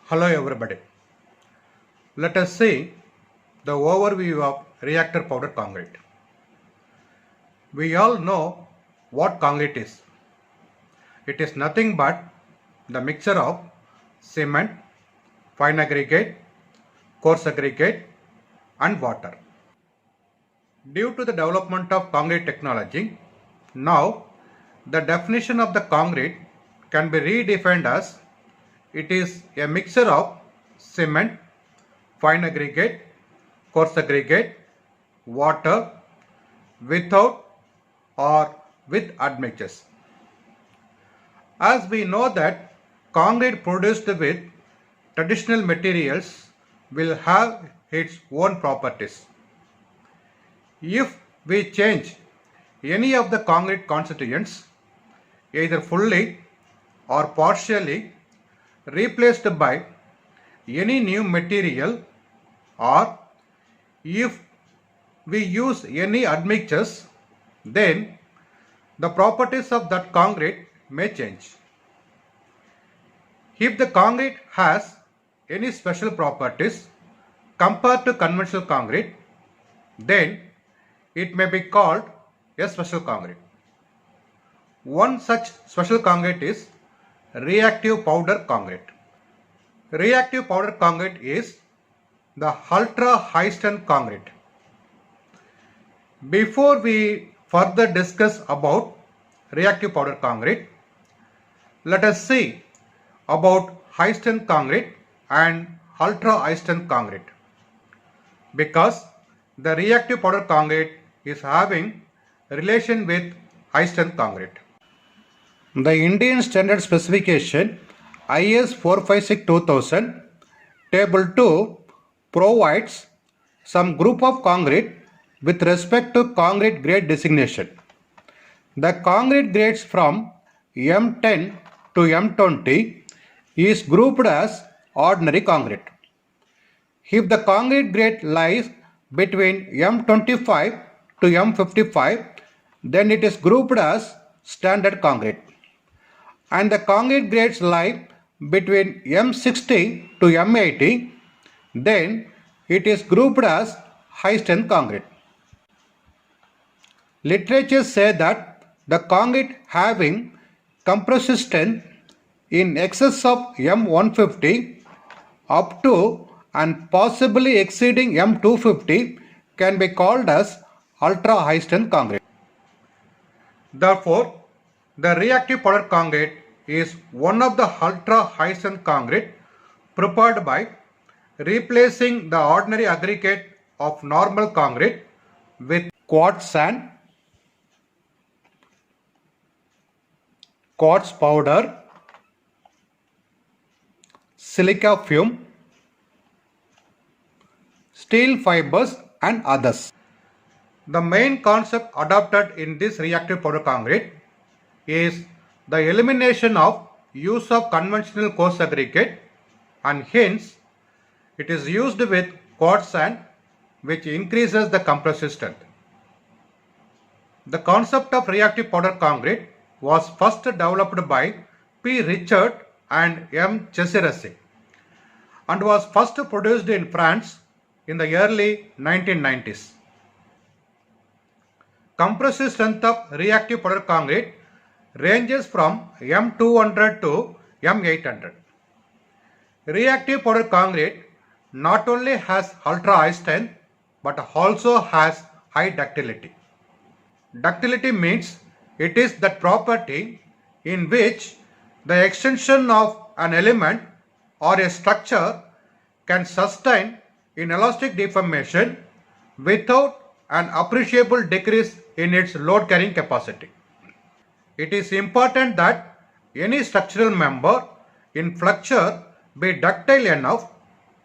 Hello everybody. Let us see the overview of reactor powder concrete. We all know what concrete is. It is nothing but the mixture of cement, fine aggregate, coarse aggregate and water. Due to the development of concrete technology, now the definition of the concrete can be redefined as it is a mixture of cement, fine aggregate, coarse aggregate, water without or with admixtures. As we know that concrete produced with traditional materials will have its own properties. If we change any of the concrete constituents, either fully or partially replaced by any new material, or if we use any admixtures, then the properties of that concrete may change. If the concrete has any special properties compared to conventional concrete, then it may be called a special concrete. One such special concrete is reactive powder concrete. Reactive powder concrete is the ultra high strength concrete. Before we further discuss about reactive powder concrete, let us see about high strength concrete and ultra high strength concrete, because the reactive powder concrete is having relation with high strength concrete. The Indian Standard Specification IS 456-2000 Table 2 provides some group of concrete with respect to concrete grade designation. The concrete grades from M10 to M20 is grouped as ordinary concrete. If the concrete grade lies between M25 to M55, then it is grouped as standard concrete. And the concrete grades lie between M60 to M80, then it is grouped as high strength concrete. Literature say that the concrete having compressive strength in excess of M150 up to and possibly exceeding M250 can be called as ultra high strength concrete. Therefore, the reactive powder concrete is one of the ultra high strength concrete prepared by replacing the ordinary aggregate of normal concrete with quartz sand, quartz powder, silica fume, steel fibers and others. The main concept adopted in this reactive powder concrete is the elimination of use of conventional coarse aggregate, and hence it is used with quartz sand, which increases the compressive strength. The concept of reactive powder concrete was first developed by P. Richard and M. Chessiresi and was first produced in France in the early 1990s. Compressive strength of reactive powder concrete ranges from M200 to M800. Reactive powder concrete not only has ultra high strength but also has high ductility. Ductility means it is that property in which the extension of an element or a structure can sustain inelastic deformation without an appreciable decrease in its load carrying capacity. It is important that any structural member in flexure be ductile enough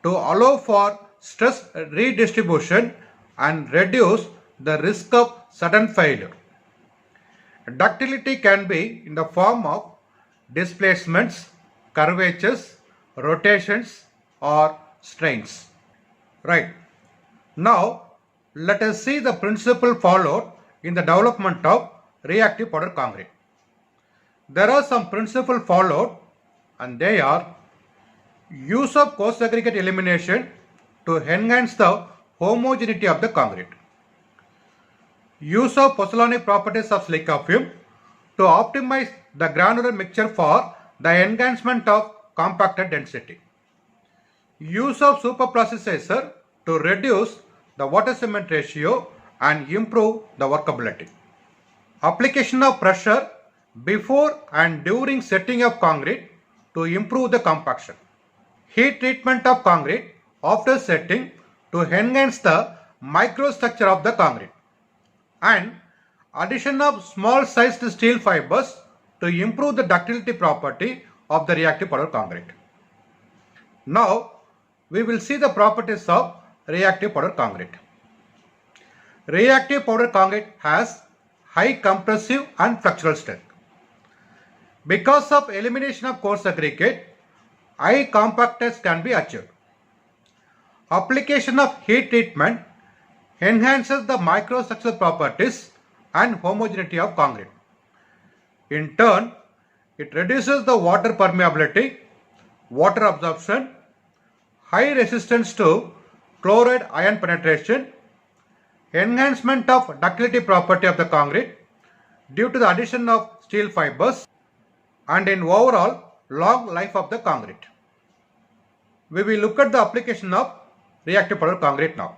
to allow for stress redistribution and reduce the risk of sudden failure. Ductility can be in the form of displacements, curvatures, rotations or strains. Right. Now let us see the principle followed in the development of reactive powder concrete. There are some principles followed, and they are: Use of coarse aggregate elimination to enhance the homogeneity of the concrete. Use of pozzolanic properties of silica film to optimize the granular mixture for the enhancement of compacted density. Use of superplasticizer to reduce the water cement ratio and improve the workability. Application of pressure before and during setting of concrete to improve the compaction. Heat treatment of concrete after setting to enhance the microstructure of the concrete. And addition of small sized steel fibers to improve the ductility property of the reactive powder concrete. Now we will see the properties of reactive powder concrete. Reactive powder concrete has high compressive and flexural strength. Because of elimination of coarse aggregate, high compactness can be achieved. Application of heat treatment enhances the microstructural properties and homogeneity of concrete. In turn, it reduces the water permeability, water absorption, high resistance to chloride ion penetration, enhancement of ductility property of the concrete due to the addition of steel fibers, and in overall long life of the concrete. We will look at the application of reactive powder concrete now.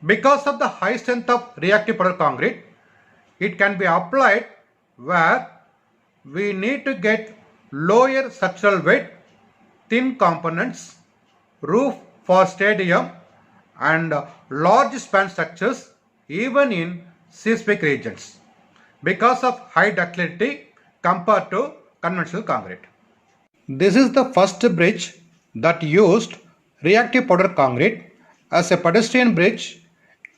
Because of the high strength of reactive powder concrete, it can be applied where we need to get lower structural weight, thin components, roof for stadium, and large span structures even in seismic regions because of high ductility compared to conventional concrete. This is the first bridge that used reactive powder concrete as a pedestrian bridge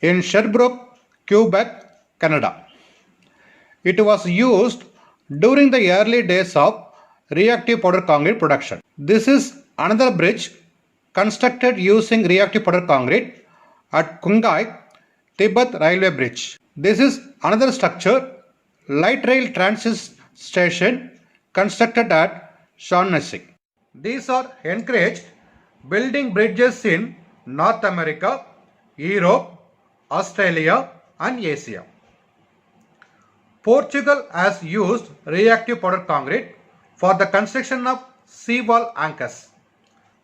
in Sherbrooke, Quebec, Canada. It was used during the early days of reactive powder concrete production. This is another bridge constructed using reactive powder concrete at Kungai, Tibet Railway Bridge. This is another structure, light rail transit station constructed at Shaughnessy. These are encouraged building bridges in North America, Europe, Australia and Asia. Portugal has used reactive powder concrete for the construction of seawall anchors.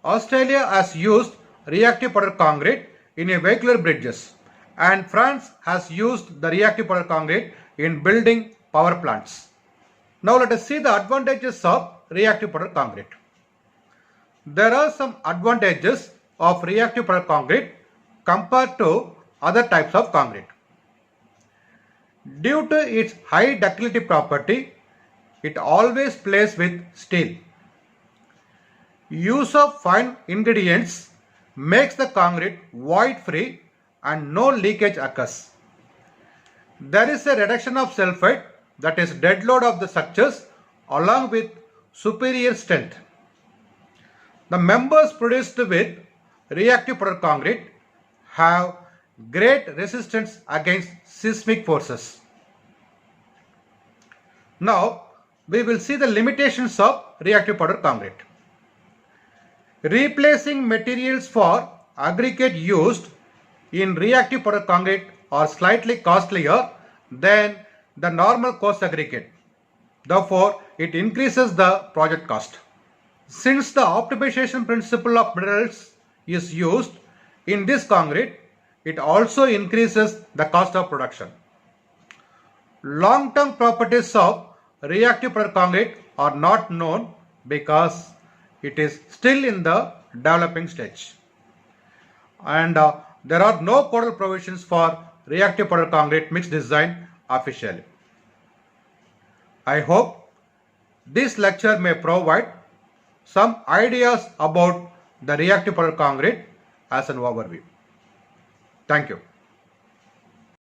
Australia has used reactive powder concrete in a vehicular bridges, and France has used the reactive powder concrete in building power plants. Now let us see the advantages of reactive powder concrete. There are some advantages of reactive powder concrete compared to other types of concrete. Due to its high ductility property, it always plays with steel. Use of fine ingredients makes the concrete void free and no leakage occurs. There is a reduction of sulfide, that is dead load of the structures, along with superior strength. The members produced with reactive powder concrete have great resistance against seismic forces. Now we will see the limitations of reactive powder concrete. Replacing materials for aggregate used in reactive powder concrete are slightly costlier than the normal coarse aggregate. Therefore, it increases the project cost. Since the optimization principle of minerals is used in this concrete, it also increases the cost of production. Long-term properties of reactive powder concrete are not known because it is still in the developing stage. And there are no codal provisions for reactive powder concrete mix design officially. I hope this lecture may provide some ideas about the reactive powder concrete as an overview. Thank you.